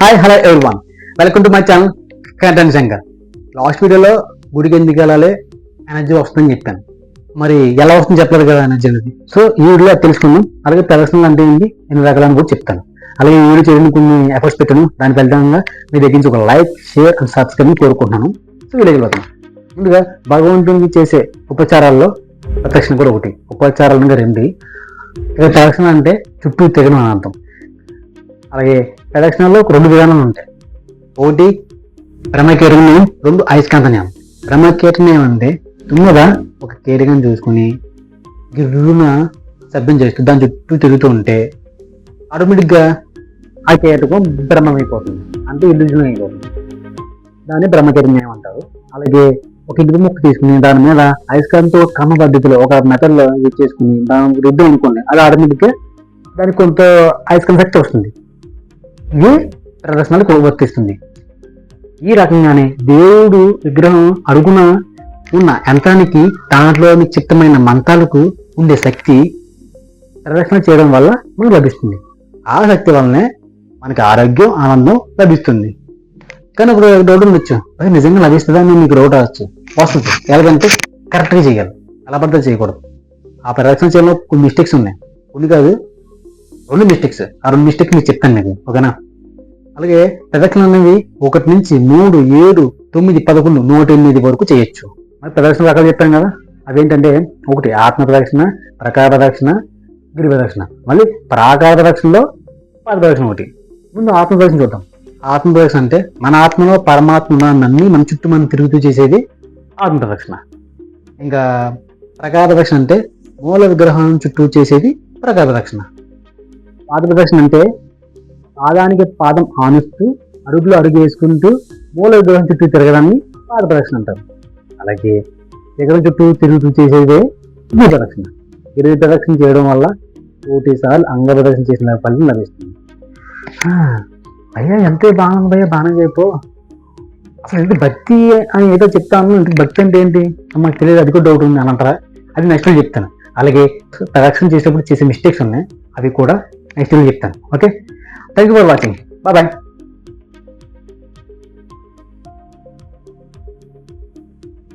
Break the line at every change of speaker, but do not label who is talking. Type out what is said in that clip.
Hi hello everyone, welcome to my channel content Shankar. Last వీడియోలో గుడికి ఎందుకు వెళ్ళాలి, ఎనర్జీ వస్తుందని చెప్పాను. మరి ఎలా వస్తుందని చెప్పలేదు కదా ఎనర్జీ అనేది. సో ఈ వీడియోలో తెలుసుకున్నాం. అలాగే ప్రదర్శనలు అంటే ఏంటి, ఎన్ని రకాలని కూడా చెప్తాను. అలాగే ఈ వీడియో చేయడానికి కొన్ని ఎఫర్ట్స్ పెట్టాను. దాని ఫలితంగా మీ దగ్గర నుంచి ఒక లైక్, షేర్ అండ్ సబ్స్క్రైబ్ కోరుకుంటున్నాను. సో వీడియోకి వెళ్తాను. ముందుగా భగవంతునికి చేసే ఉపచారాల్లో ప్రదక్షిణ కూడా ఒకటి, ఉపచారాలు రెండు. ఇక ప్రదక్షిణ అంటే చుట్టూ తిరగడం అని అర్థం. అలాగే ప్రదక్షిణలో రెండు విధానాలు ఉంటాయి. ఒకటి బ్రహ్మకీర్తన నియమం, రెండు అయస్కాంత నియమం. బ్రహ్మకీర్తన నియమం అంటే తుమ్మగా ఒక కీరకం చూసుకుని గిర్రున శబ్దం చేస్తూ దాని చుట్టూ తిరుగుతూ ఉంటే ఆటోమేటిక్గా ఆ కీటకం బ్రహ్మమైపోతుంది, అంటే ఇల్యూజన్ అయిపోతుంది. దాన్ని బ్రహ్మకీర్తన నియమం అంటారు. అలాగే ఒక ఇటుక ముక్క తీసుకుని దాని మీద అయస్కాంతో క్రమ పద్ధతిలో ఒక మెథడ్లో యూజ్ చేసుకుని దాని రుద్దు అనుకోండి, అది ఆటోమేటిక్గా దానికి కొంత అయస్కాంత శక్తి వస్తుంది. ఇది ప్రదర్శనలకు వర్తిస్తుంది. ఈ రకంగానే దేవుడు విగ్రహం అడుగున ఉన్న యంత్రానికి దాంట్లోని చిత్తమైన మంత్రాలకు ఉండే శక్తి ప్రదర్శన చేయడం వల్ల మనకు లభిస్తుంది. ఆ శక్తి వల్లనే మనకి ఆరోగ్యం, ఆనందం లభిస్తుంది. కానీ ఇప్పుడు డౌట్ ఉండొచ్చు, అది నిజంగా లభిస్తుందని మీకు డౌట్ రావచ్చు. వస్తుంది. ఎలాగంటే కరెక్ట్గా చేయాలి, అలా పద్ధతి చేయకూడదు. ఆ ప్రదర్శన చేయడంలో కొన్ని మిస్టేక్స్ ఉన్నాయి, కొన్ని కాదు రెండు మిస్టేక్స్. ఆ రెండు మిస్టేక్స్ మీకు చెప్తాను మీకు, ఓకేనా? అలాగే ప్రదక్షిణ అనేవి 1 నుంచి 3, 7, 9, 11, 108 వరకు చేయొచ్చు. మరి ప్రదక్షిణ రకాలు చెప్పాం కదా, అవేంటంటే ఒకటి ఆత్మ ప్రదక్షిణ, ప్రకార ప్రదక్షిణ, గిరి ప్రదక్షిణ. మళ్ళీ ప్రాకార ప్రదక్షిణలో పాద ప్రదక్షిణ ఒకటి. ముందు ఆత్మ ప్రదక్షిణ చూద్దాం. ఆత్మ ప్రదక్షిణ అంటే మన ఆత్మలో పరమాత్మ నమ్మి మన చుట్టూ మనం తిరుగుతూ చేసేది ఆత్మ ప్రదక్షిణ. ఇంకా ప్రకార ప్రదక్షిణ అంటే మూల విగ్రహం చుట్టూ చేసేది ప్రకార ప్రదక్షిణ. పాద ప్రదక్షిణ అంటే పాదానికి పాదం ఆనిస్తూ అడుగులో అడుగు వేసుకుంటూ మూల విగ్రహం చుట్టూ తిరగడాన్ని పాద ప్రదక్షిణ అంటారు. అలాగే విగ్రహం చుట్టూ తిరుగుతూ చేసేదే గిరి ప్రదక్షిణ. గిరి ప్రదక్షిణ చేయడం వల్ల 1 సార్లు అంగ ప్రదక్షిణ చేసిన ఫలితం లభిస్తుంది. అయ్యా ఎంతే బాగుంది భయ్యా, బాగానే చెప్పు. అసలు ఏంటి భక్తి అని ఏదో చెప్తాను, భక్తి అంటే ఏంటి మాకు తెలియదు, అది కూడా డౌట్ ఉంది అని అంటారా? అది నెక్స్ట్ చెప్తాను. అలాగే ప్రదక్షిణ చేసేటప్పుడు చేసే మిస్టేక్స్ ఉన్నాయి, అవి కూడా నెక్స్ట్ చెప్తాను. Okay, thank you for watching. Bye bye.